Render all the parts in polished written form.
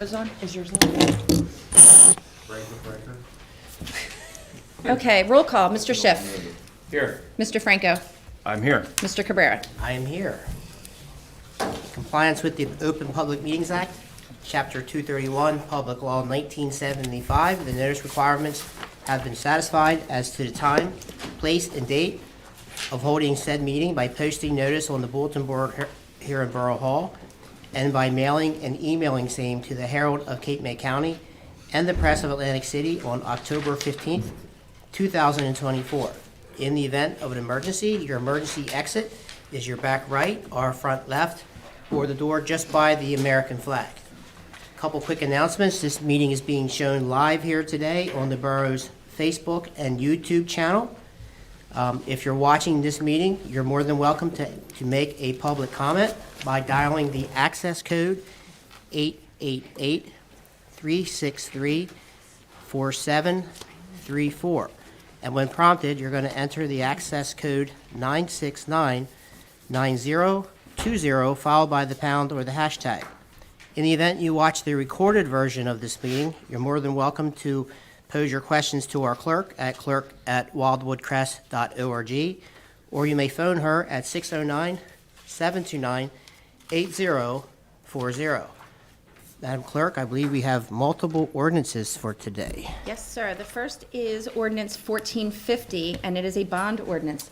Is on? Is yours on? Okay, roll call. Mr. Schiff. Here. Mr. Franco. I'm here. Mr. Cabrera. I am here. Compliance with the Open Public Meetings Act, Chapter 231, Public Law 1975. The notice requirements have been satisfied as to the time, place, and date of holding said meeting by posting notice on the bulletin board here in Borough Hall and by mailing and emailing same to the Herald of Cape May County and the Press of Atlantic City on October 15th, 2024. In the event of an emergency, your emergency exit is your back right or front left or the door just by the American flag. Couple quick announcements. This meeting is being shown live here today on the borough's Facebook and YouTube channel. If you're watching this meeting, you're more than welcome to make a public comment by dialing the access code 888-363-4734. And when prompted, you're going to enter the access code 9699020, followed by the pound or the hashtag. In the event you watch the recorded version of this meeting, you're more than welcome to pose your questions to our clerk at wildwoodcrest.org, or you may phone her at 609-729-8040. Madam Clerk, I believe we have multiple ordinances for today. Yes, sir. The first is Ordinance 1450, and it is a bond ordinance.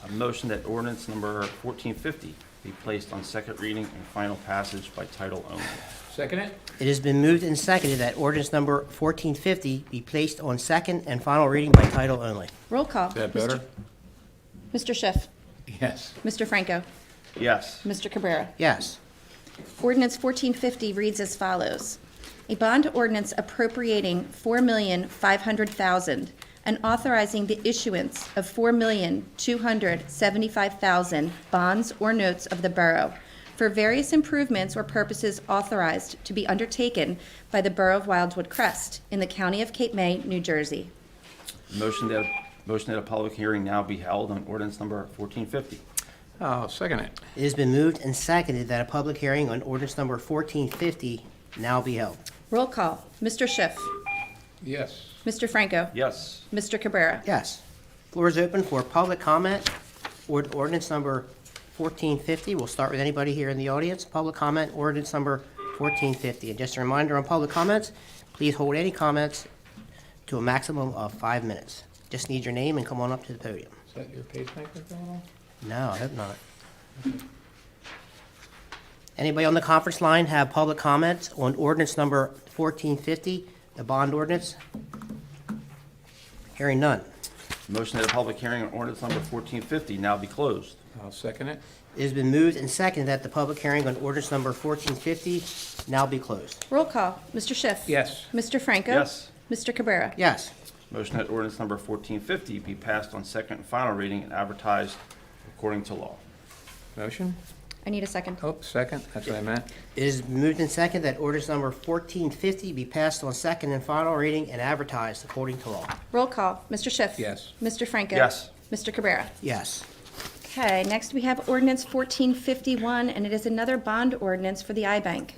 A motion that ordinance number 1450 be placed on second reading and final passage by title only. Second it? It has been moved and seconded that ordinance number 1450 be placed on second and final reading by title only. Roll call. Is that better? Mr. Schiff. Yes. Mr. Franco. Yes. Mr. Cabrera. Yes. Ordinance 1450 reads as follows. A bond ordinance appropriating $4,500,000 and authorizing the issuance of $4,275,000 bonds or notes of the borough for various improvements or purposes authorized to be undertaken by the Borough of Wildwood Crest in the County of Cape May, New Jersey. Motion that a public hearing now be held on ordinance number 1450. I'll second it. It has been moved and seconded that a public hearing on ordinance number 1450 now be held. Roll call. Mr. Schiff. Yes. Mr. Franco. Yes. Mr. Cabrera. Yes. Floor is open for public comment or ordinance number 1450. We'll start with anybody here in the audience. Public comment, ordinance number 1450. And just a reminder on public comments, please hold any comments to a maximum of 5 minutes. Just need your name and come on up to the podium. Is that your pacemaker going on? No, I hope not. Anybody on the conference line have public comments on ordinance number 1450, the bond ordinance? Hearing none. Motion that a public hearing on ordinance number 1450 now be closed. I'll second it. It has been moved and seconded that the public hearing on ordinance number 1450 now be closed. Roll call. Mr. Schiff. Yes. Mr. Franco. Yes. Mr. Cabrera. Yes. Motion that ordinance number 1450 be passed on second and final reading and advertised according to law. Motion? I need a second. Oh, second. That's what I meant. It is moved and seconded that ordinance number 1450 be passed on second and final reading and advertised according to law. Roll call. Mr. Schiff. Yes. Mr. Franco. Yes. Mr. Cabrera. Yes. Okay, next we have ordinance 1451, and it is another bond ordinance for the I-Bank.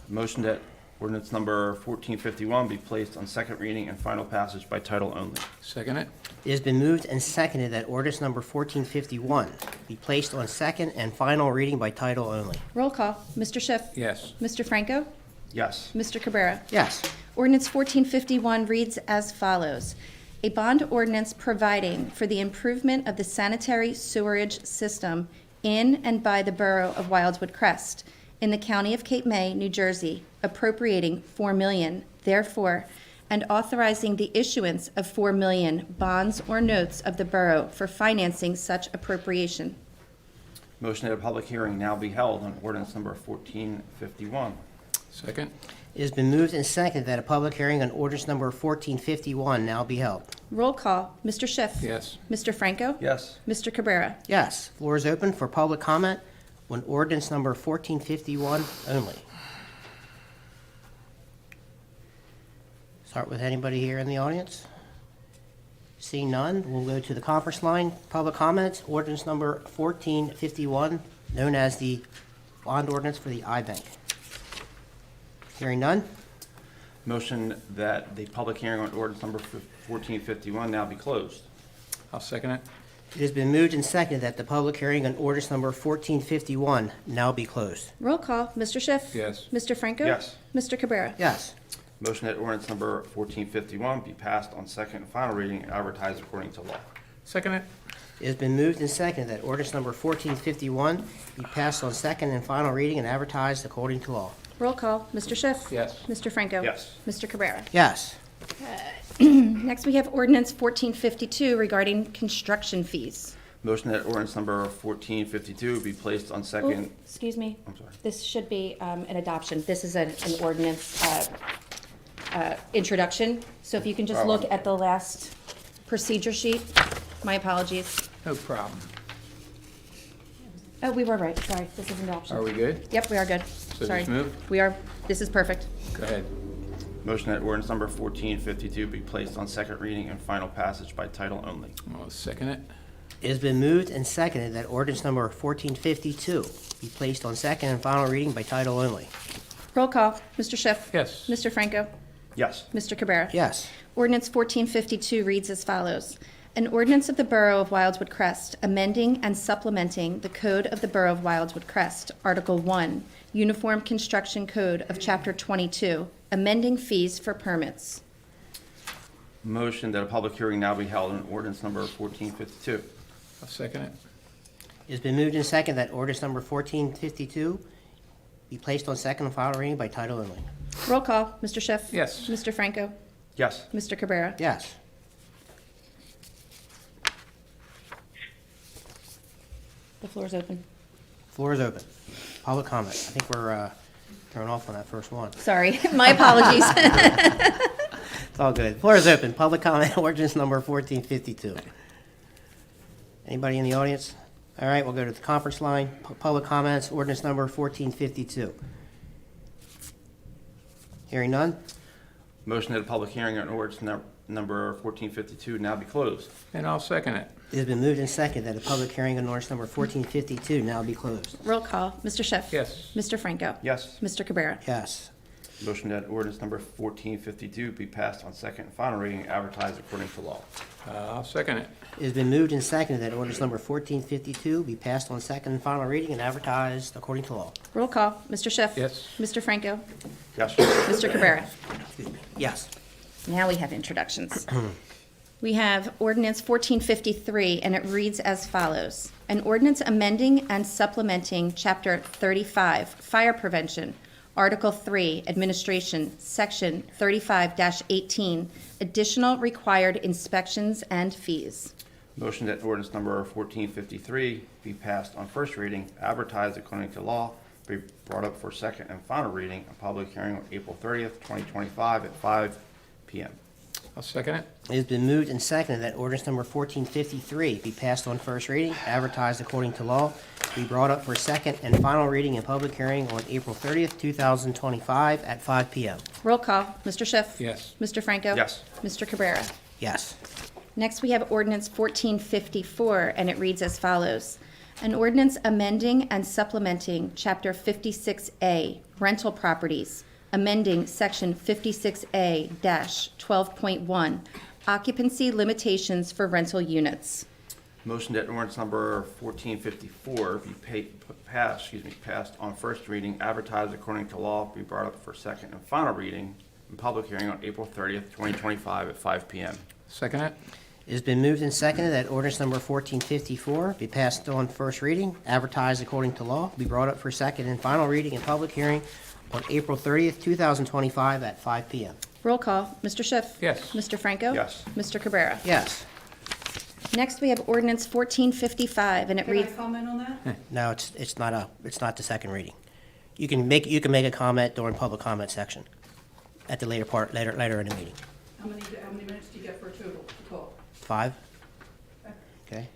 Motion that ordinance number 1451 be placed on second reading and final passage by title only. Second it? It has been moved and seconded that ordinance number 1451 be placed on second and final reading by title only. Roll call. Mr. Schiff. Yes. Mr. Franco. Yes. Mr. Cabrera. Yes. Ordinance 1451 reads as follows. A bond ordinance providing for the improvement of the sanitary sewerage system in and by the Borough of Wildwood Crest in the County of Cape May, New Jersey, appropriating $4 million, therefore, and authorizing the issuance of $4 million bonds or notes of the borough for financing such appropriation. Motion that a public hearing now be held on ordinance number 1451. Second? It has been moved and seconded that a public hearing on ordinance number 1451 now be held. Roll call. Mr. Schiff. Yes. Mr. Franco. Yes. Mr. Cabrera. Yes. Floor is open for public comment on ordinance number 1451 only. Start with anybody here in the audience. Seeing none, we'll go to the conference line. Public comments, ordinance number 1451, known as the bond ordinance for the I-Bank. Hearing none? Motion that the public hearing on ordinance number 1451 now be closed. I'll second it. It has been moved and seconded that the public hearing on ordinance number 1451 now be closed. Roll call, Mr. Schiff. Yes. Mr. Franco. Yes. Mr. Cabrera. Yes. Motion that ordinance number 1451 be passed on second and final reading and advertised according to law. Second it. It has been moved and seconded that ordinance number 1451 be passed on second and final reading and advertised according to law. Roll call, Mr. Schiff. Yes. Mr. Franco. Yes. Mr. Cabrera. Yes. Next, we have ordinance 1452 regarding construction fees. Motion that ordinance number 1452 be placed on Oh, second. excuse me. I'm sorry. This should be an adoption. This is an ordinance introduction. So if you can just Oh, look I'm- at the last procedure sheet. My apologies. No problem. Oh, we were right. Sorry, this is an adoption. Are we good? Yep, we are good. So Sorry. just move? We are. This is perfect. Go ahead. Motion that ordinance number 1452 be placed on second reading and final passage by title only. I'll second it. It has been moved and seconded that ordinance number 1452 be placed on second and final reading by title only. Roll call, Mr. Schiff. Yes. Mr. Franco. Yes. Mr. Cabrera. Yes. Ordinance 1452 reads as follows. An ordinance of the Borough of Wildwood Crest amending and supplementing the Code of the Borough of Wildwood Crest, Article 1, Uniform Construction Code of Chapter 22, amending fees for permits. Motion that a public hearing now be held on ordinance number 1452. I'll second it. It has been moved and seconded that ordinance number 1452 be placed on second and final reading by title only. Roll call, Mr. Schiff. Yes. Mr. Franco. Yes. Mr. Cabrera. Yes. The floor is open. Floor is open. Public comment. I think we're throwing off on that first one. Sorry, my apologies. It's all good. Floor is open. Public comment, ordinance number 1452. Anybody in the audience? All right, we'll go to the conference line. Public comments, ordinance number 1452. Hearing none? Motion that a public hearing on ordinance number 1452 now be closed. And I'll second it. It has been moved and seconded that a public hearing on ordinance number 1452 now be closed. Roll call, Mr. Schiff. Yes. Mr. Franco. Yes. Mr. Cabrera. Yes. Motion that ordinance number 1452 be passed on second and final reading and advertised according to law. I'll second it. It has been moved and seconded that ordinance number 1452 be passed on second and final reading and advertised according to law. Roll call, Mr. Schiff. Yes. Mr. Franco. Yes. Mr. Cabrera. Excuse me. Yes. Now we have introductions. We have ordinance 1453, and it reads as follows. An ordinance amending and supplementing Chapter 35, Fire Prevention, Article 3, Administration, Section 35-18, Additional Required Inspections and Fees. Motion that ordinance number 1453 be passed on first reading, advertised according to law, be brought up for second and final reading, a public hearing on April 30th, 2025 at 5 p.m. I'll second it. It has been moved and seconded that ordinance number 1453 be passed on first reading, advertised according to law, be brought up for second and final reading and public hearing on April 30th, 2025 at 5 p.m. Roll call, Mr. Schiff. Yes. Mr. Franco. Yes. Mr. Cabrera. Yes. Next, we have ordinance 1454, and it reads as follows. An ordinance amending and supplementing Chapter 56A, Rental Properties, amending Section 56A-12.1, Occupancy Limitations for Rental Units. Motion that ordinance number 1454 be passed on first reading, advertised according to law, be brought up for second and final reading, and public hearing on April 30th, 2025 at 5 p.m. Second it. It has been moved and seconded that ordinance number 1454 be passed on first reading, advertised according to law, be brought up for second and final reading and public hearing on April 30th, 2025 at 5 p.m. Roll call, Mr. Schiff. Yes. Mr. Franco. Yes. Mr. Cabrera. Yes. Next, we have ordinance 1455, and it Can I reads, comment on that? No, it's not the second reading. You can make a comment during public comment section at the later in the meeting. How many minutes do you get for a total to talk? 5? Okay.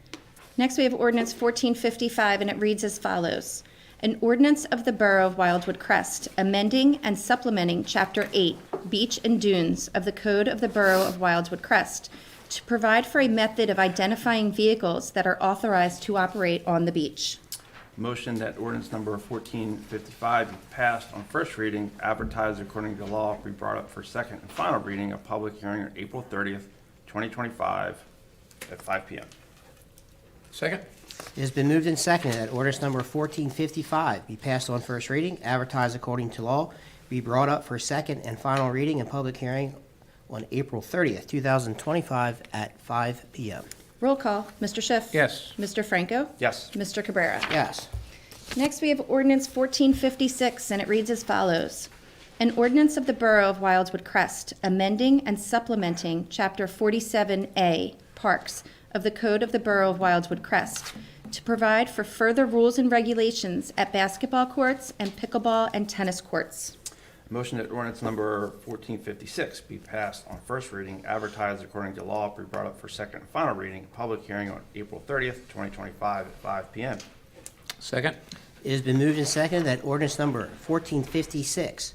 next we have ordinance 1455, and it reads as follows. An ordinance of the Borough of Wildwood Crest, amending and supplementing Chapter 8, Beach and Dunes of the Code of the Borough of Wildwood Crest, to provide for a method of identifying vehicles that are authorized to operate on the beach. Motion that ordinance number 1455 be passed on first reading, advertised according to law, be brought up for second and final reading, a public hearing on April 30th, 2025 at 5 p.m. Second? It has been moved and seconded that ordinance number 1455 be passed on first reading, advertised according to law, be brought up for second and final reading and public hearing on April 30th, 2025 at 5 p.m. Roll call, Mr. Schiff. Yes. Mr. Franco. Yes. Mr. Cabrera. Yes. Next, we have ordinance 1456, and it reads as follows. An ordinance of the Borough of Wildwood Crest, amending and supplementing Chapter 47A, Parks, of the Code of the Borough of Wildwood Crest, to provide for further rules and regulations at basketball courts and pickleball and tennis courts. Motion that ordinance number 1456 be passed on first reading, advertised according to law, be brought up for second and final reading, public hearing on April 30th, 2025 at 5 p.m. Second? It has been moved and seconded that ordinance number 1456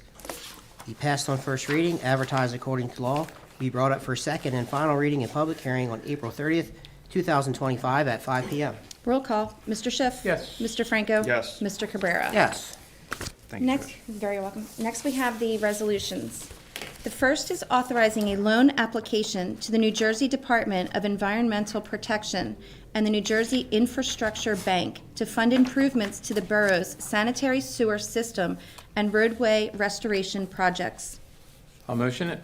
be passed on first reading, advertised according to law, be brought up for second and final reading and public hearing on April 30th, 2025 at 5 p.m. Roll call, Mr. Schiff. Yes. Mr. Franco. Yes. Mr. Cabrera. Yes. Thank you, Next, Judge. very welcome. Next, we have the resolutions. The first is authorizing a loan application to the New Jersey Department of Environmental Protection and the New Jersey Infrastructure Bank to fund improvements to the borough's sanitary sewer system and roadway restoration projects. I'll motion it.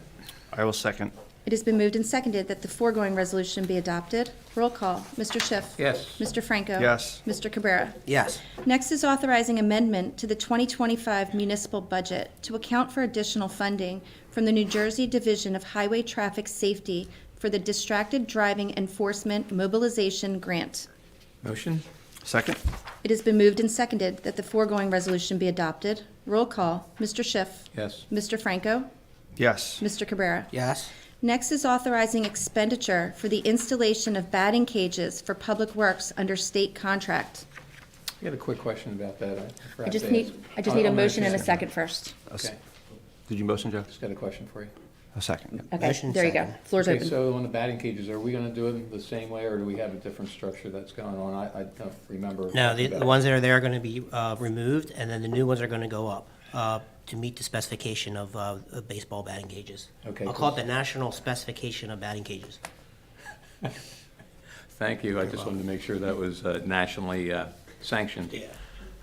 I will second. It has been moved and seconded that the foregoing resolution be adopted. Roll call, Mr. Schiff. Yes. Mr. Franco. Yes. Mr. Cabrera. Yes. Next is authorizing amendment to the 2025 municipal budget to account for additional funding from the New Jersey Division of Highway Traffic Safety for the Distracted Driving Enforcement Mobilization Grant. Motion? Second? It has been moved and seconded that the foregoing resolution be adopted. Roll call, Mr. Schiff. Yes. Mr. Franco. Yes. Mr. Cabrera. Yes. Next is authorizing expenditure for the installation of batting cages for Public Works under state contract. I got a quick question about that. I just need a motion and a second first. Okay. Did you motion, Joe? Just got a question for you. A second. Okay, Motion there you go. second. Floor's Okay, open. so on the batting cages, are we gonna do it the same way, or do we have a different structure that's going on? I don't remember. No, the ones that are there are going to be removed, and then the new ones are going to go up to meet the specification of baseball batting cages. Okay, I'll call it the national specification of batting cages. Thank you. I just wanted to make sure that was nationally sanctioned. Yeah.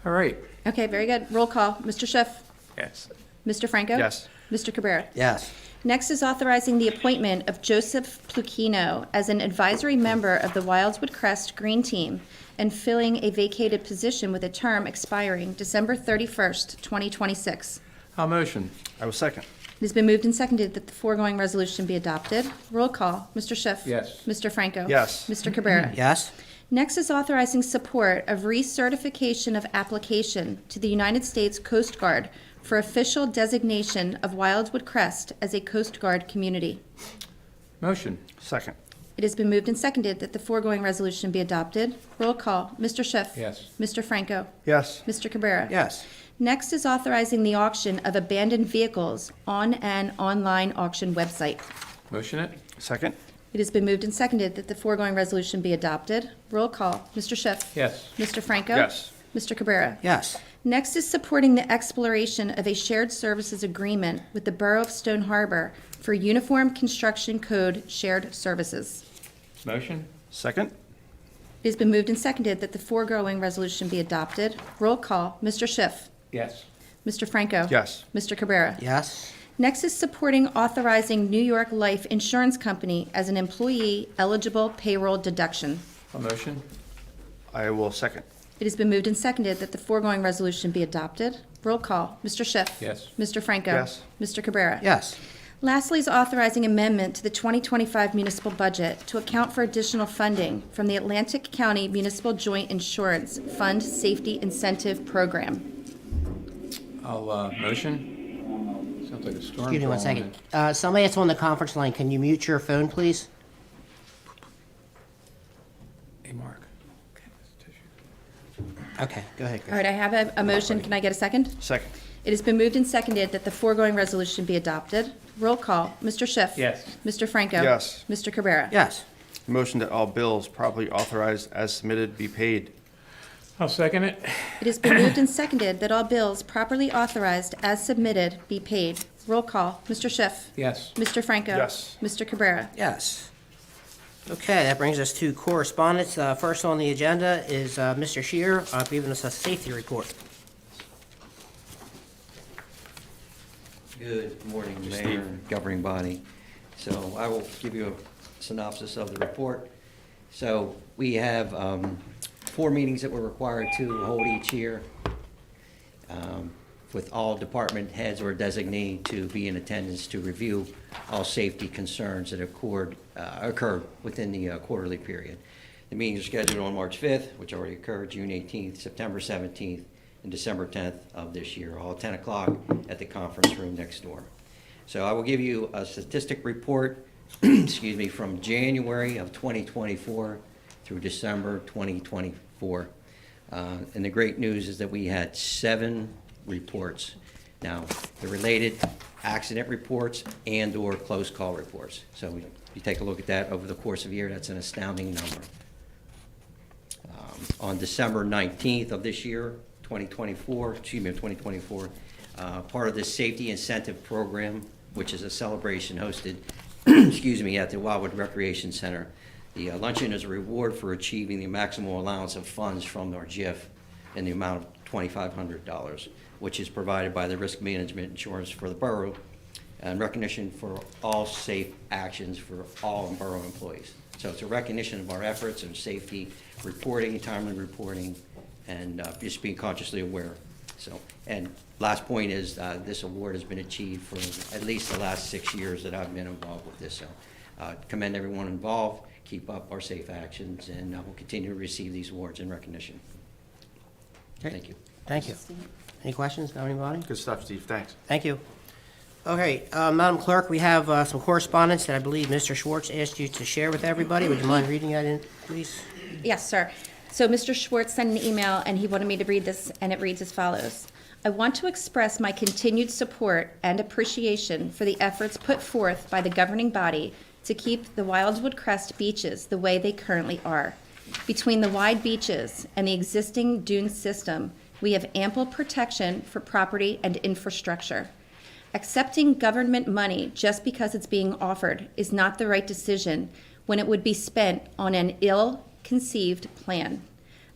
All right. Okay, very good. Roll call. Mr. Schiff. Yes. Mr. Franco. Yes. Mr. Cabrera. Yes. Next is authorizing the appointment of Joseph Pluchino as an advisory member of the Wildwood Crest Green Team and filling a vacated position with a term expiring December 31st, 2026. I'll motion. I will second. It has been moved and seconded that the foregoing resolution be adopted. Roll call. Mr. Schiff. Yes. Mr. Franco. Yes. Mr. Cabrera. Yes. Next is authorizing support of recertification of application to the United States Coast Guard for official designation of Wildwood Crest as a Coast Guard community. Motion. Second. It has been moved and seconded that the foregoing resolution be adopted. Roll call. Mr. Schiff. Yes. Mr. Franco. Yes. Mr. Cabrera. Yes. Next is authorizing the auction of abandoned vehicles on an online auction website. Motion it. Second. It has been moved and seconded that the foregoing resolution be adopted. Roll call. Mr. Schiff. Yes. Mr. Franco. Yes. Mr. Cabrera. Yes. Next is supporting the exploration of a shared services agreement with the Borough of Stone Harbor for Uniform Construction Code shared services. Motion. Second. It has been moved and seconded that the foregoing resolution be adopted. Roll call. Mr. Schiff. Yes. Mr. Franco. Yes. Mr. Cabrera. Yes. Next is supporting authorizing New York Life Insurance Company as an employee-eligible payroll deduction. I'll motion. I will second. It has been moved and seconded that the foregoing resolution be adopted. Roll call. Mr. Schiff. Yes. Mr. Franco. Yes. Mr. Cabrera. Yes. Lastly is authorizing amendment to the 2025 municipal budget to account for additional funding from the Atlantic County Municipal Joint Insurance Fund Safety Incentive Program. I'll motion. Sounds like a storm. Excuse me one calling second. Somebody that's on the conference line, can you mute your phone, please? in. Hey, Mark. Okay, go ahead, All Chris. right, I have a motion. Can I get a second? Second. It has been moved and seconded that the foregoing resolution be adopted. Roll call. Mr. Schiff. Yes. Mr. Franco. Yes. Mr. Cabrera. Yes. Motion that all bills properly authorized as submitted be paid. I'll second it. It has been moved and seconded that all bills properly authorized as submitted be paid. Roll call. Mr. Schiff. Yes. Mr. Franco. Yes. Mr. Cabrera. Yes. Okay, that brings us to correspondence. First on the agenda is Mr. Shear giving us a safety report. Good morning, Mayor and governing body. So I will give you a synopsis of the report. So we have 4 meetings that we're required to hold each year with all department heads or designee to be in attendance to review all safety concerns that occurred within the quarterly period. The meetings are scheduled on March 5th, which already occurred, June 18th, September 17th, and December 10th of this year, all at 10 o'clock at the conference room next door. So I will give you a statistic report, excuse me, from January of 2024 through December 2024. And the great news is that we had 7 reports. Now, the related accident reports and/or close call reports. So you take a look at that over the course of a year, that's an astounding number. On December 19th of this year, 2024, part of the safety incentive program, which is a celebration hosted, excuse me, at the Wildwood Recreation Center. The luncheon is a reward for achieving the maximum allowance of funds from our GIF in the amount of $2,500, which is provided by the risk management insurance for the borough, and recognition for all safe actions for all borough employees. So it's a recognition of our efforts in safety reporting, timely reporting, and just being consciously aware. So, and last point is this award has been achieved for at least the last 6 years that I've been involved with this. So commend everyone involved, keep up our safe actions, and we'll continue to receive these awards in recognition. Okay. Thank you. Thank you. Any questions, anybody? Good stuff, Steve, thanks. Thank you. Okay, Madam Clerk, we have some correspondence that I believe Mr. Schwartz asked you to share with everybody. Would you mind reading that in, please? Yes, sir. So Mr. Schwartz sent an email, and he wanted me to read this, and it reads as follows. I want to express my continued support and appreciation for the efforts put forth by the governing body to keep the Wildwood Crest beaches the way they currently are. Between the wide beaches and the existing dune system, we have ample protection for property and infrastructure. Accepting government money just because it's being offered is not the right decision when it would be spent on an ill-conceived plan.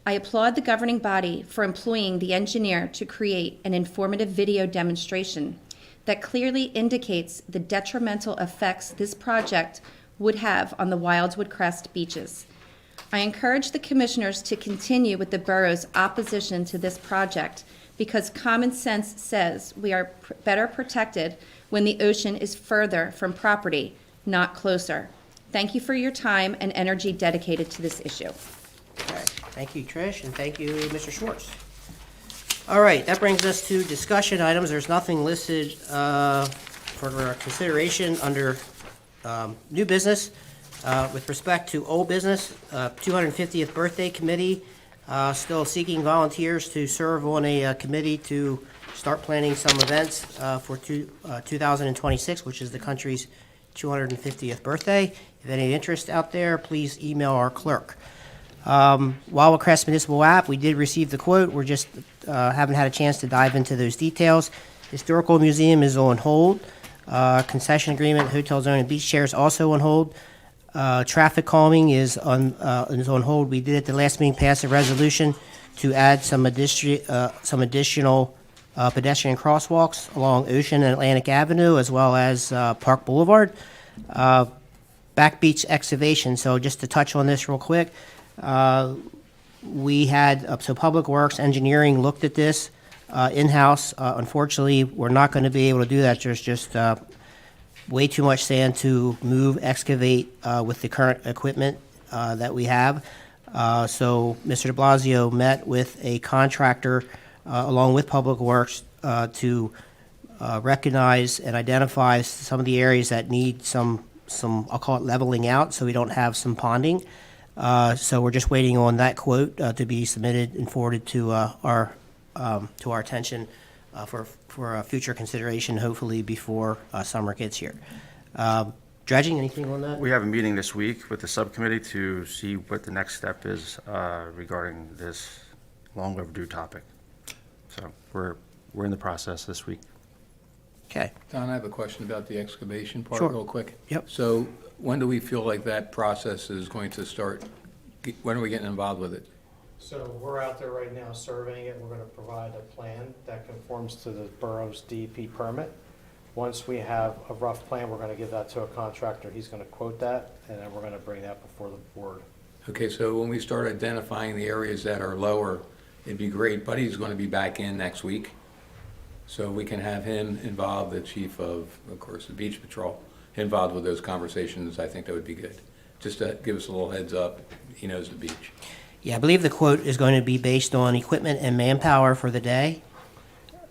I applaud the governing body for employing the engineer to create an informative video demonstration that clearly indicates the detrimental effects this project would have on the Wildwood Crest beaches. I encourage the commissioners to continue with the borough's opposition to this project because common sense says we are better protected when the ocean is further from property, not closer. Thank you for your time and energy dedicated to this issue. Okay, thank you, Trish, and thank you, Mr. Schwartz. All right, that brings us to discussion items. There's nothing listed for consideration under new business. With respect to old business, 250th birthday committee, still seeking volunteers to serve on a committee to start planning some events for 2026, which is the country's 250th birthday. If any interest out there, please email our clerk. Wildwood Crest Municipal App, we did receive the quote. We're just haven't had a chance to dive into those details. Historical Museum is on hold. Concession agreement, hotel zone and beach chairs also on hold. Traffic calming is on hold. We did at the last meeting pass a resolution to add some additional pedestrian crosswalks along Ocean and Atlantic Avenue as well as Park Boulevard. Back beach excavation. So just to touch on this real quick, we had so Public Works Engineering looked at this in-house. Unfortunately, we're not going to be able to do that. There's just way too much sand to move, excavate with the current equipment that we have. So Mr. de Blasio met with a contractor along with Public Works to recognize and identify some of the areas that need some I'll call it leveling out so we don't have some ponding. So we're just waiting on that quote to be submitted and forwarded to our attention for a future consideration, hopefully before summer gets here. Dredging, anything on that? We have a meeting this week with the subcommittee to see what the next step is regarding this long overdue topic. So we're in the process this week. Okay. Don, I have a question about the excavation part Sure. real quick. Yep. So when do we feel like that process is going to start? When are we getting involved with it? So we're out there right now surveying it. We're going to provide a plan that conforms to the borough's DEP permit. Once we have a rough plan, we're going to give that to a contractor. He's going to quote that, and then we're going to bring that before the board. Okay, so when we start identifying the areas that are lower, it'd be great. Buddy's going to be back in next week, so we can have him involved, the chief of course, the beach patrol, involved with those conversations. I think that would be good. Just to give us a little heads up, he knows the beach. Yeah, I believe the quote is going to be based on equipment and manpower for the day.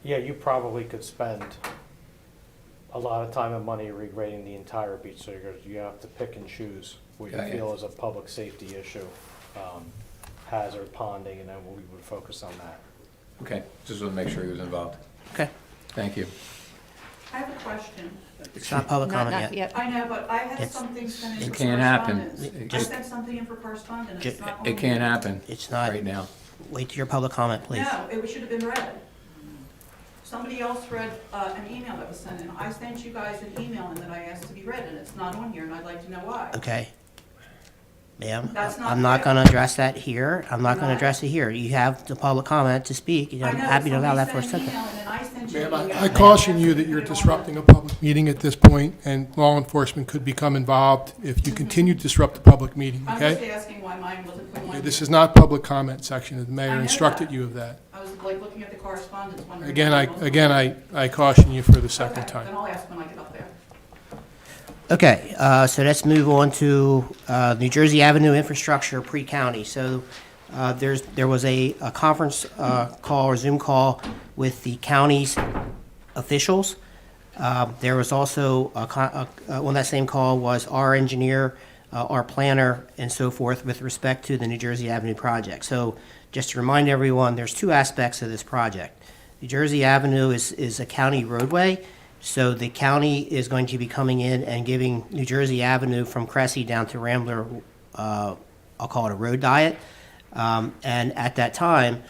Yeah, you probably could spend a lot of time and money regrading the entire beach, so you have to pick and choose what you Yeah, yeah. feel is a public safety issue, hazard ponding, and then we would focus on that. Okay, just want to make sure he was involved. Okay. Thank you. I have a question. It's not public Not comment yet. I know, but I had It's- something sent in It for can't happen. correspondence. I sent something in for correspondence. It's not on It can't here. happen It's not. right now. Wait till your public comment, please. No, it should have been read. Somebody else read an email that was sent in. I sent you guys an email and that I asked to be read, and it's not on here, and I'd like to know why. Okay. Ma'am, That's not I'm not fair. going to address that here. I'm not going to Why? address it here. You have the public comment to speak. and I I'm know, happy to allow that for a somebody second. sent an email, and then I sent you Ma'am, an email. I caution you that you're disrupting a public meeting at this point, and law enforcement could become involved if you continue to disrupt the public meeting, I'm just okay? asking why mine wasn't put on. Okay, this is not public comment section, the I mayor know instructed that. you of that. I was like looking at the correspondence, wondering. Again, why it wasn't on. I caution you for the second Okay, time. then I'll ask when I get up there. Okay, so let's move on to New Jersey Avenue infrastructure pre-county. So there was a conference call or Zoom call with the county's officials. There was also, on that same call was our engineer, our planner, and so forth with respect to the New Jersey Avenue project. So just to remind everyone, there's two aspects of this project. New Jersey Avenue is a county roadway. So the county is going to be coming in and giving New Jersey Avenue from Cressy down to Rambler, I'll call it a road diet. And at that time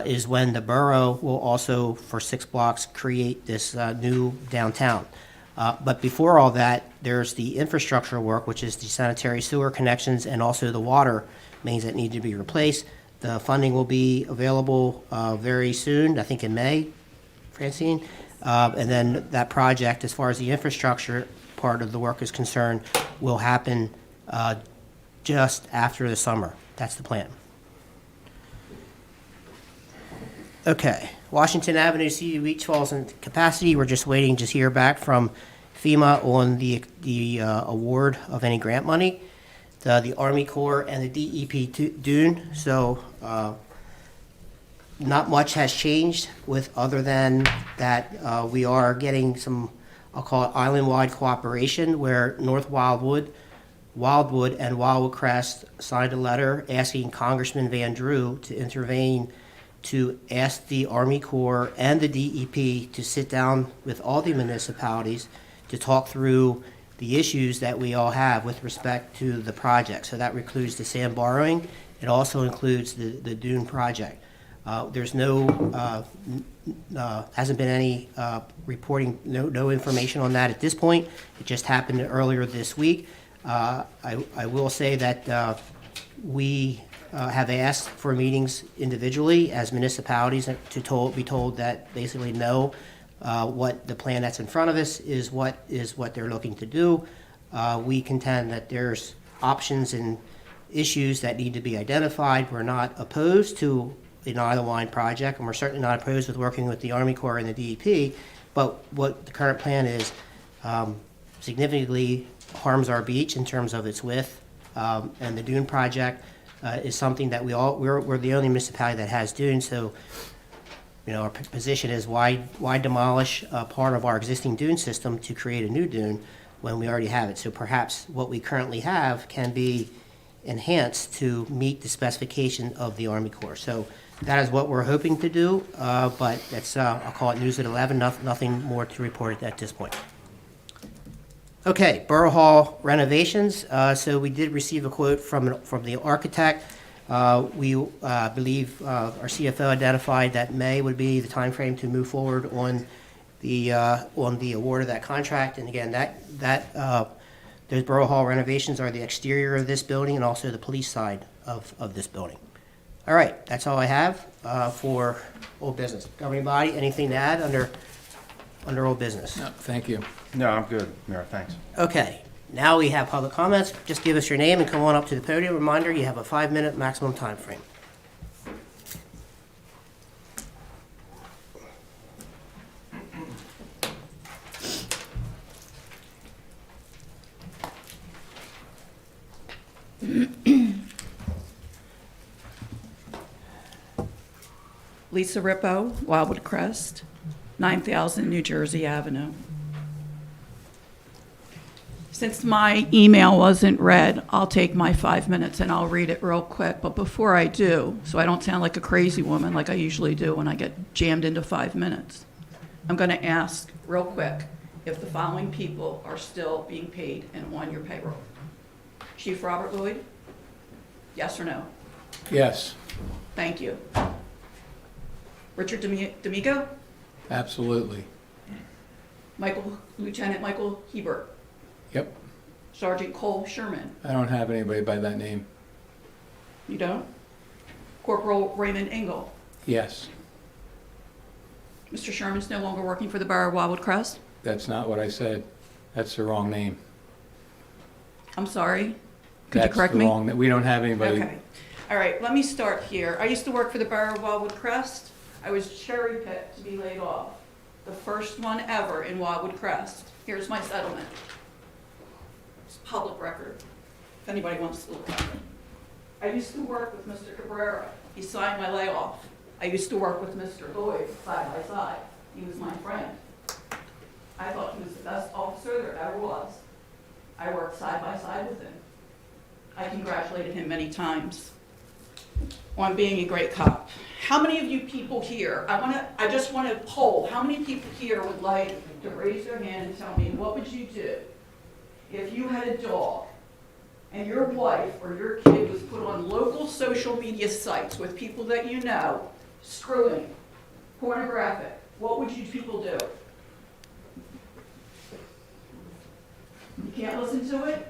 is when the borough will also, for 6 blocks, create this new downtown. But before all that, there's the infrastructure work, which is the sanitary sewer connections and also the water mains that need to be replaced. The funding will be available very soon, I think in May, Francine. And then that project, as far as the infrastructure part of the work is concerned, will happen just after the summer. That's the plan. Okay, Washington Avenue, Cedar Beach falls into capacity. We're just waiting to hear back from FEMA on the award of any grant money. The Army Corps and the DEP dune. So not much has changed with other than that we are getting some, I'll call it island-wide cooperation where North Wildwood, and Wildwood Crest signed a letter asking Congressman Van Drew to intervene to ask the Army Corps and the DEP to sit down with all the municipalities to talk through the issues that we all have with respect to the project. So that includes the sand borrowing. It also includes the dune project. There's hasn't been any reporting, no information on that at this point. It just happened earlier this week. I will say that we have asked for meetings individually as municipalities to be told that basically no, what the plan that's in front of us is what they're looking to do. We contend that there's options and issues that need to be identified. We're not opposed to an island-wide project, and we're certainly not opposed with working with the Army Corps and the DEP, but what the current plan is significantly harms our beach in terms of its width, and the dune project is something that we're the only municipality that has dunes, so our position is why demolish part of our existing dune system to create a new dune when we already have it? So perhaps what we currently have can be enhanced to meet the specification of the Army Corps. So that is what we're hoping to do, but that's, I'll call it news at 11, nothing more to report at this point. Okay, Borough Hall renovations. So we did receive a quote from the architect. We believe our CFO identified that May would be the timeframe to move forward on the award of that contract. And again, those Borough Hall renovations are the exterior of this building and also the police side of this building. All right, that's all I have for old business. Governing body, anything to add under old business? No, thank you. No, I'm good, Mayor, thanks. Okay, now we have public comments. Just give us your name and come on up to the podium. Reminder, you have a 5-minute maximum time frame. Lisa Rippo, Wildwood Crest, 9,000 New Jersey Avenue. Since my email wasn't read, I'll take my 5 minutes and I'll read it real quick. But before I do, so I don't sound like a crazy woman like I usually do when I get jammed into 5 minutes, I'm going to ask real quick if the following people are still being paid and on your payroll. Chief Robert Lloyd? Yes or no? Yes, Thank you. Richard D'Amico? absolutely. Lieutenant Michael Hebert? Yep. Sergeant Cole Sherman? I don't have anybody by that name. You don't? Corporal Raymond Engel? Yes, Mr. Sherman's no longer working for the Borough of Wildwood Crest? that's not what I said. That's the wrong name. I'm sorry. Could you That's correct the me? wrong. We don't have anybody. Okay. All right, let me start here. I used to work for the Borough of Wildwood Crest. I was cherry-picked to be laid off. The first one ever in Wildwood Crest. Here's my settlement. It's public record, if anybody wants to look at it. I used to work with Mr. Cabrera. He signed my layoff. I used to work with Mr. Lloyd side by side. He was my friend. I thought he was the best officer there ever was. I worked side by side with him. I congratulated him many times on being a great cop. How many of you people here, I just want to poll, how many people here would like to raise their hand and tell me, what would you do if you had a dog and your wife or your kid was put on local social media sites with people that you know, screwing, pornographic? What would you people do? You can't listen to it?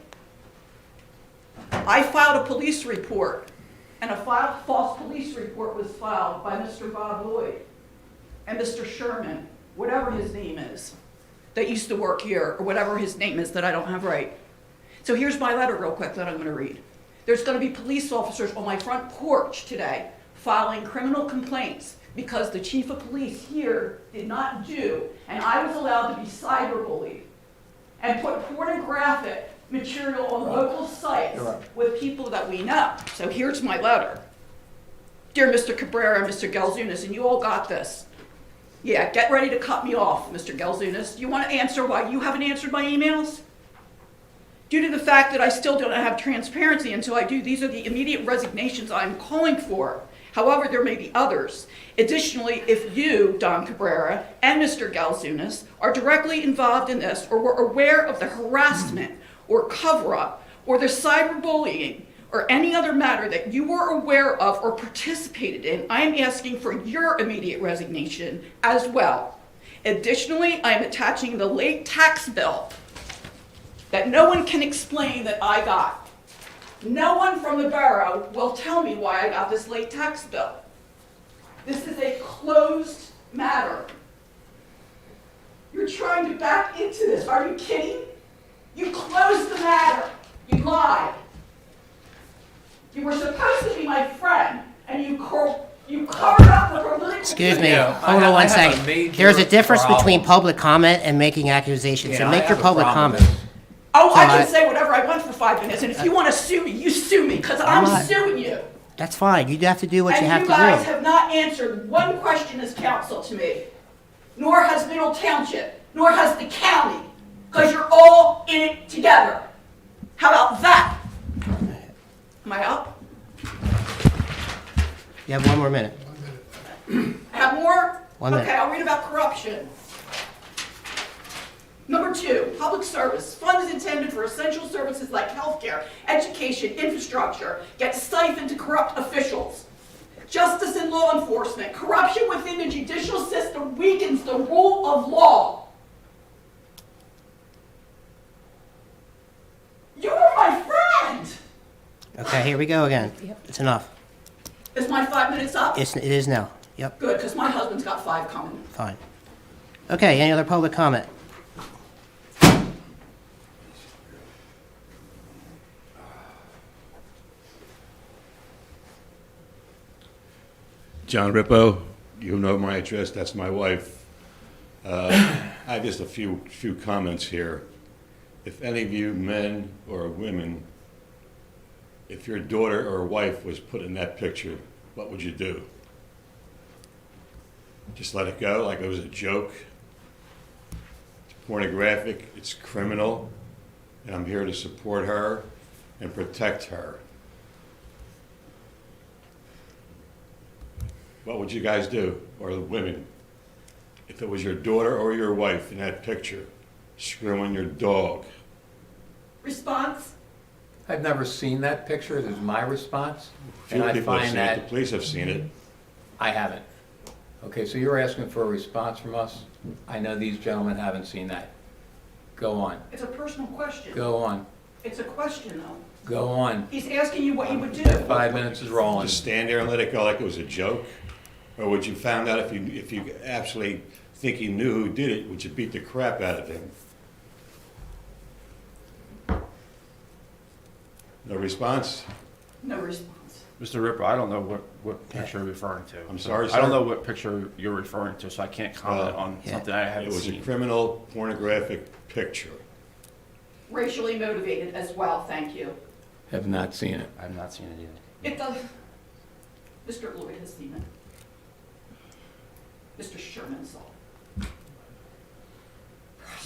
I filed a police report, and a false police report was filed by Mr. Bob Lloyd and Mr. Sherman, whatever his name is, that used to work here, or whatever his name is that I don't have right. So here's my letter real quick that I'm going to read. There's going to be police officers on my front porch today filing criminal complaints because the chief of police here did not do, and I was allowed to be cyberbullied and put pornographic material on local sites with people that we know. So here's my letter. Dear Mr. Cabrera and Mr. Galzunas, and you all got this. Yeah, get ready to cut me off, Mr. Galzunas. Do you want to answer why you haven't answered my emails? Due to the fact that I still don't have transparency until I do, these are the immediate resignations I'm calling for. However, there may be others. Additionally, if you, Don Cabrera, and Mr. Galzunas are directly involved in this or were aware of the harassment or cover-up or the cyberbullying or any other matter that you were aware of or participated in, I am asking for your immediate resignation as well. Additionally, I am attaching the late tax bill that no one can explain that I got. No one from the borough will tell me why I got this late tax bill. This is a closed matter. You're trying to back into this. Are you kidding? You closed the matter. You lied. You were supposed to be my friend, and you covered up the political... Excuse me, Yeah, hold I on one have a second. major There's a difference problem. between public comment and making accusations, so Yeah, make I your have a public problem comment. with it. Oh, I So can say whatever I want for 5 minutes, and if you want to sue me, you sue me, because I'm I'm not- suing you. That's fine, you have to do what you have And to you guys do. have not answered one question as council to me, nor has Middle Township, nor has the county, because you're all in it together. How about that? Am I up? You have one more minute. I have more? 1 minute. Okay, I'll read about corruption. Number 2, public service. Funds intended for essential services like healthcare, education, infrastructure get siphoned to corrupt officials. Justice and law enforcement. Corruption within the judicial system weakens the rule of law. You are my friend! Okay, here we go again. It's enough. Is my 5 minutes up? It is now. Yep, Good, because my husband's got 5 coming. fine. Okay, any other public comment? John Rippo, you know my address, that's my wife. I have just a few comments here. If any of you men or women, if your daughter or wife was put in that picture, what would you do? Just let it go like it was a joke? It's pornographic, it's criminal, and I'm here to support her and protect her. What would you guys do, or the women, if it was your daughter or your wife in that picture, screwing your dog? Response? I've never seen that picture, this is my response, Few and I people have find seen it, the that police have seen it. I haven't. Okay, so you're asking for a response from us? I know these gentlemen haven't seen that. Go on, It's a personal question. go on, It's a question, though. go on. He's asking you what you would do. 5 minutes is rolling. Just stand there and let it go like it was a joke? Or would you find out if you actually think he knew who did it, would you beat the crap out of him? No response? No response. Mr. Ripper, I don't know what picture you're referring to. I'm sorry, I don't sir? know what picture you're referring to, so I can't comment on Yeah. something I It haven't was a seen. criminal pornographic picture. Racially motivated as well, thank you. Have not seen it. I've not seen it either. It does. Mr. Lloyd has seen it. Mr. Sherman saw it.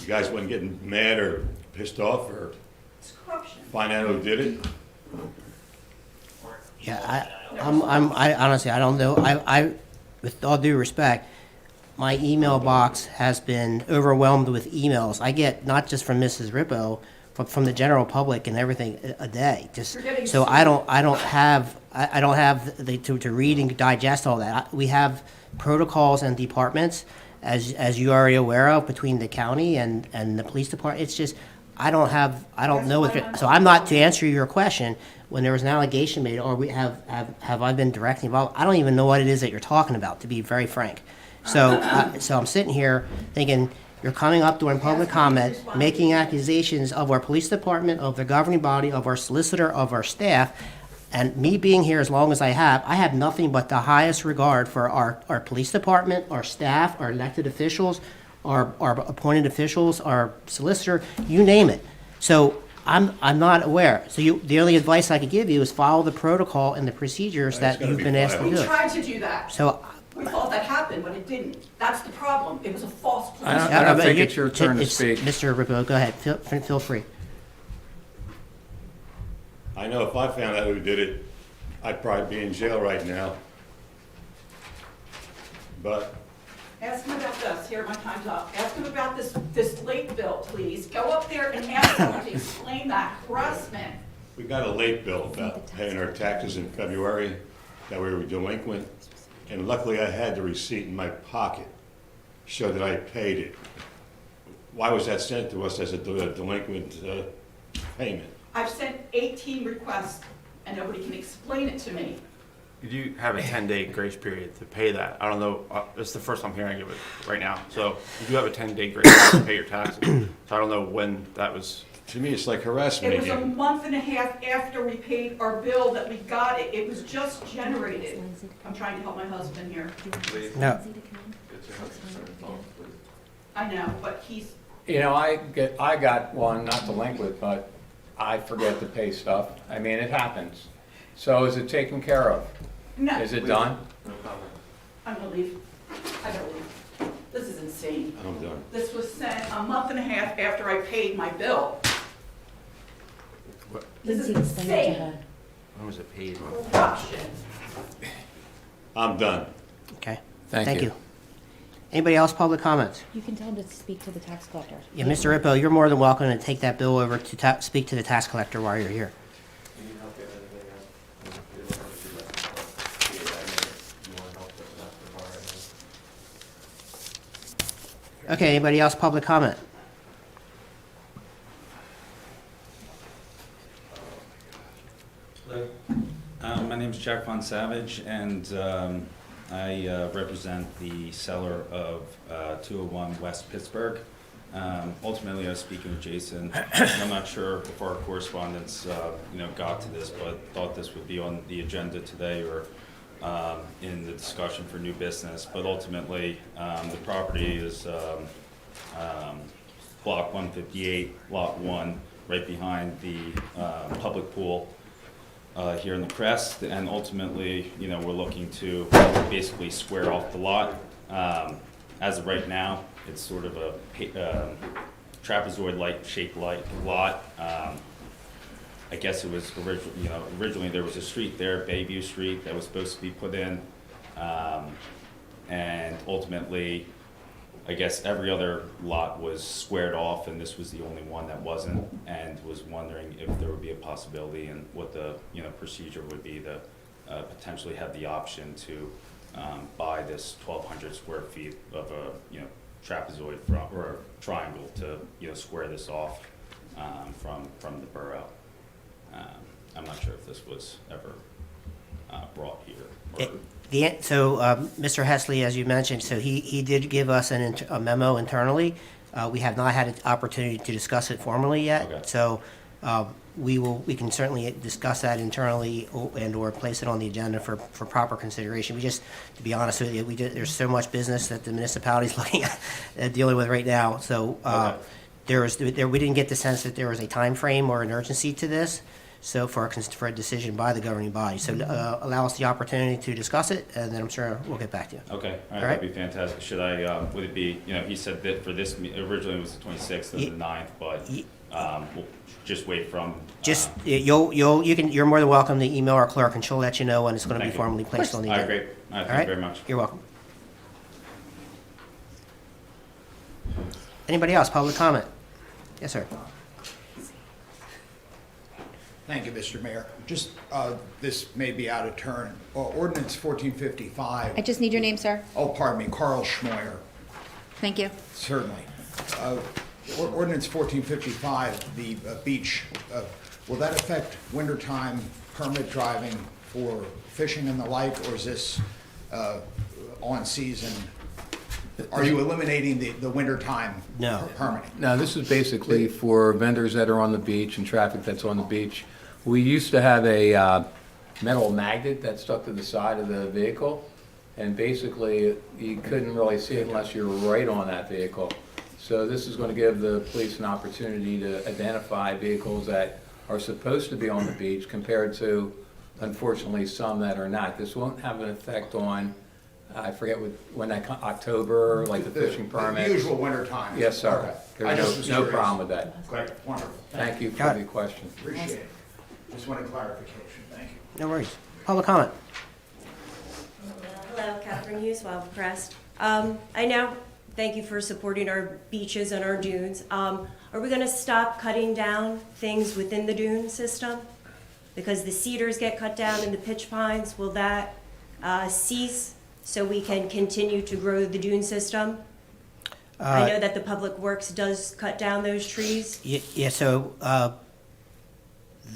You guys wasn't getting mad or pissed off or It's corruption. find out who did it? Yeah, I honestly, I don't know. With all due respect, my email box has been overwhelmed with emails. I get not just from Mrs. Rippo, but from the general public and everything a day. Just You're getting so sued. I don't have to read and digest all that. We have protocols and departments, as you are already aware of, between the county and the police department. It's just I don't know if it, so I'm not, to answer your question, when there was an allegation made, or we have I been directly involved, I don't even know what it is that you're talking about, to be very frank. So I'm sitting here thinking, you're coming up during public comment, making accusations of our police department, of the governing body, of our solicitor, of our staff, and me being here as long as I have nothing but the highest regard for our police department, our staff, our elected officials, our appointed officials, our solicitor, you name it. So I'm not aware. So the only advice I could give you is follow the protocol and the procedures It's that gotta you've be been asked to We do. tried to do that. So. We thought that happened, but it didn't. That's the problem. It was a false police. I don't but think you- it's your turn to speak. Mr. Rippo, go ahead. Feel free. I know if I found out who did it, I'd probably be in jail right now. But Ask him about this. Here, my time's up. Ask him about this late bill, please. Go up there and ask him to explain that harassment. we got a late bill about paying our taxes in February, that we were delinquent, and luckily I had the receipt in my pocket, showed that I paid it. Why was that sent to us as a delinquent payment? I've sent 18 requests, and nobody can explain it to me. You do have a 10-day grace period to pay that. I don't know, it's the first I'm hearing of it right now. So you do have a 10-day grace period to pay your taxes. So I don't know when that was. To me, it's like harassment It was a again. month and a half after we paid our bill that we got it. It was just generated. I'm trying to help my husband here. No. I know, but he's, You know, I got one, not delinquent, but I forget to pay stuff. I mean, it happens. So is it taken care of? no. Is it done? I'm gonna leave. I gotta leave. This is insane. I'm done. This was sent a month and a half after I paid my bill. This is insane. When was it paid? Corruption. I'm done. Okay. Thank you. Anybody else, public comments? You can tell him to speak to the tax collector. Yeah, Mr. Rippo, you're more than welcome to take that bill over to speak to the tax collector while you're here. Okay, anybody else, public comment? My name is Jack Von Savage, and I represent the seller of 201 West Pittsburgh. Ultimately, I was speaking with Jason. I'm not sure if our correspondence, got to this, but thought this would be on the agenda today or in the discussion for new business. But ultimately, the property is Block 158, Lot 1, right behind the public pool here in the Crest, and ultimately, we're looking to basically square off the lot. As of right now, it's sort of a trapezoid-like shaped lot. I guess it was originally there was a street there, Bayview Street, that was supposed to be put in, and ultimately, I guess every other lot was squared off, and this was the only one that wasn't, and was wondering if there would be a possibility and what the procedure would be to potentially have the option to buy this 1,200 square feet of a trapezoid or a triangle to square this off from the borough. I'm not sure if this was ever brought here. Mr. Hesley, as you mentioned, so he did give us a memo internally. We have not had an opportunity to discuss it formally yet. Okay. So we can certainly discuss that internally and/or place it on the agenda for proper consideration. We just, to be honest with you, there's so much business that the municipality's looking at dealing with right now. So we didn't get the sense that there was a time frame or an urgency to this. So for a decision by the governing body. So allow us the opportunity to discuss it, and then I'm sure we'll get back to you. Okay, all All right, right. that'd be fantastic. Should I, would it be, he said that for this, originally it was the 26th or the 9th, but we'll just wait from. You're more than welcome to email our clerk, and she'll let you know when it's going to be Thank you. formally placed on the All right, agenda. great. All right, thank you very much. You're welcome. Anybody else, public comment? Yes, sir. Thank you, Mr. Mayor. Just, this may be out of turn. Ordinance 1455. I just need your name, sir. Oh, pardon me, Carl Schmoyer, Thank you. certainly. Ordinance 1455, the beach, will that affect wintertime permit driving for fishing and the like, or is this on season? Are you eliminating the wintertime No. permitting? No, this is basically for vendors that are on the beach and traffic that's on the beach. We used to have a metal magnet that stuck to the side of the vehicle, and basically you couldn't really see it unless you were right on that vehicle. So this is going to give the police an opportunity to identify vehicles that are supposed to be on the beach compared to, unfortunately, some that are not. This won't have an effect on, I forget when that, October, like the fishing permit. The usual wintertime. Yes, sir. Okay. I just There's was no curious. problem with that. Great, wonderful. Thank you Got for it. the question. Appreciate it. Just wanted clarification. Thank you. No worries. Public comment? Hello, Catherine Hughes, Wildwood Crest. I know, thank you for supporting our beaches and our dunes. Are we gonna stop cutting down things within the dune system? Because the cedars get cut down and the pitch pines, will that cease so we can continue to grow the dune system? I know that the Public Works does cut down those trees. Yeah, so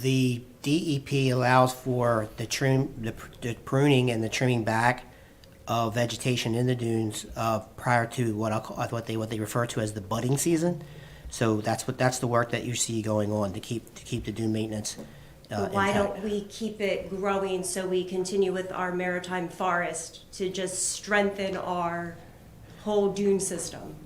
the DEP allows for the pruning and the trimming back of vegetation in the dunes prior to what they refer to as the budding season. So that's the work that you see going on to keep the dune maintenance But why intact. don't we keep it growing so we continue with our maritime forest to just strengthen our whole dune system?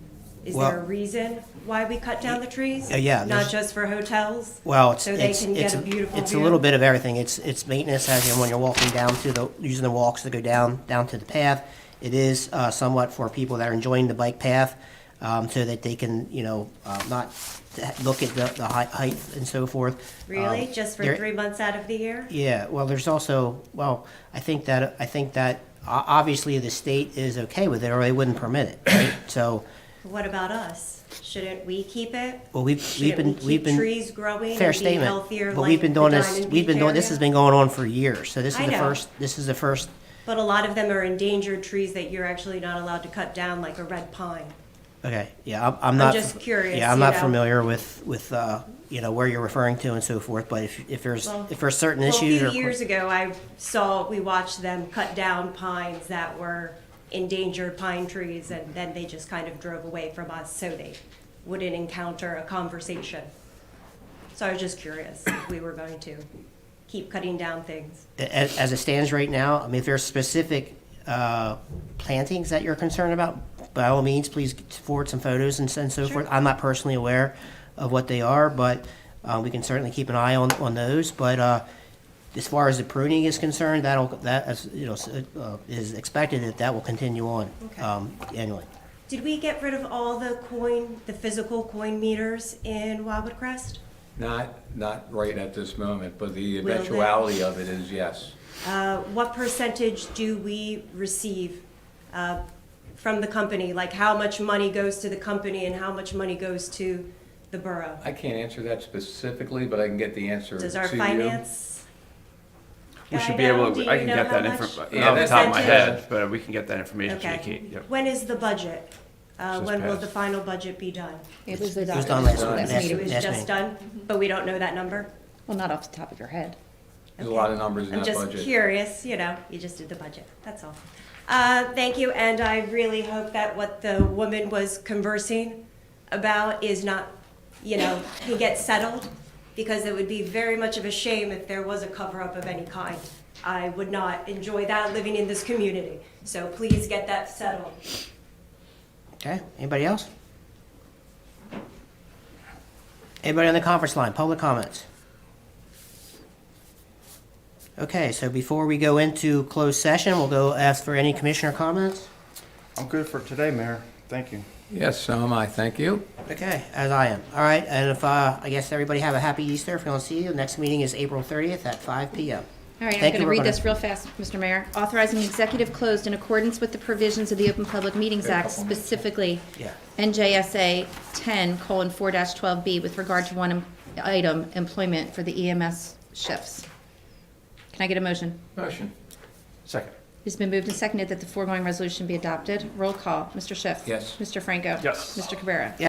Is Well- there a reason why we cut down the trees? Yeah, Not there's- just for hotels? Well, So they can get a beautiful it's a view? little bit of everything. It's maintenance as in when you're walking down using the walks to go down to the path. It is somewhat for people that are enjoying the bike path, so that they can, not look at the height and so forth. Really? Just for there- 3 months out of the year? Yeah, well, there's also, I think that obviously the state is okay with it, or they wouldn't permit it, right? So, What about us? Shouldn't we keep it? well, we've Shouldn't we keep trees growing fair and be statement. healthier But like we've been the doing this, Diamond we've been Beach doing, this area? has been going on for years, so this I is the know. first, this is the first, But a lot of them are endangered trees that you're actually not allowed to cut down, like a red pine. okay, yeah, I'm not. just curious, Yeah, I'm you not know. familiar with, you know, where you're referring to and so forth, but if there's certain Well, issues a or. few years ago, we watched them cut down pines that were endangered pine trees, and then they just kind of drove away from us, so they wouldn't encounter a conversation. So I was just curious if we were going to keep cutting down things. As it stands right now, I mean, if there's specific plantings that you're concerned about, by all means, please forward some photos and so forth. I'm not personally aware of what they are, but we can certainly keep an eye on those. But as far as the pruning is concerned, is expected that will continue on annually. Did we get rid of all the physical coin meters in Wildwood Crest? Not right at this moment, but the Will they? eventuality of it is yes. What percentage do we receive from the company? Like how much money goes to the company and how much money goes to the borough? I can't answer that specifically, but I can get the answer Does to our you. finance We should guy be able know? to, Do I you can know get how that much? information, Yeah, off the top of my percentage? head, but we can get that information to you, Okay. Kate. Yep. When is the budget? Just When will passed. the final budget be done? It was It was adopted done last last last- It meeting. was last just meeting. done, but we don't know that number? Well, not off the top of your head. There's a lot of numbers in I'm that just budget. curious, you just did the budget, that's all. Thank you, and I really hope that what the woman was conversing about is not, can get settled, because it would be very much of a shame if there was a cover-up of any kind. I would not enjoy that living in this community, so please get that settled. Okay, anybody else? Anybody on the conference line, public comments? Okay, so before we go into closed session, we'll go ask for any commissioner comments. I'm good for today, Mayor. Thank you. Yes, so am I. Thank you. Okay, as I am. All right, and if, I guess everybody have a happy Easter. If we don't see you, the next meeting is April 30th at 5 PM. All right, I'm Thank going you. to We're read gonna- this real fast, Mr. Mayor. Authorizing executive closed in accordance with the provisions of the Open Public Meetings Act, specifically Yeah. NJSA 10:4-12B with regard to one item, employment for the EMS shifts. Can I get a motion? Motion. Second. It's been moved and seconded that the foregoing resolution be adopted. Roll call. Mr. Schiff. Yes. Mr. Franco. Yes. Mr. Cabrera.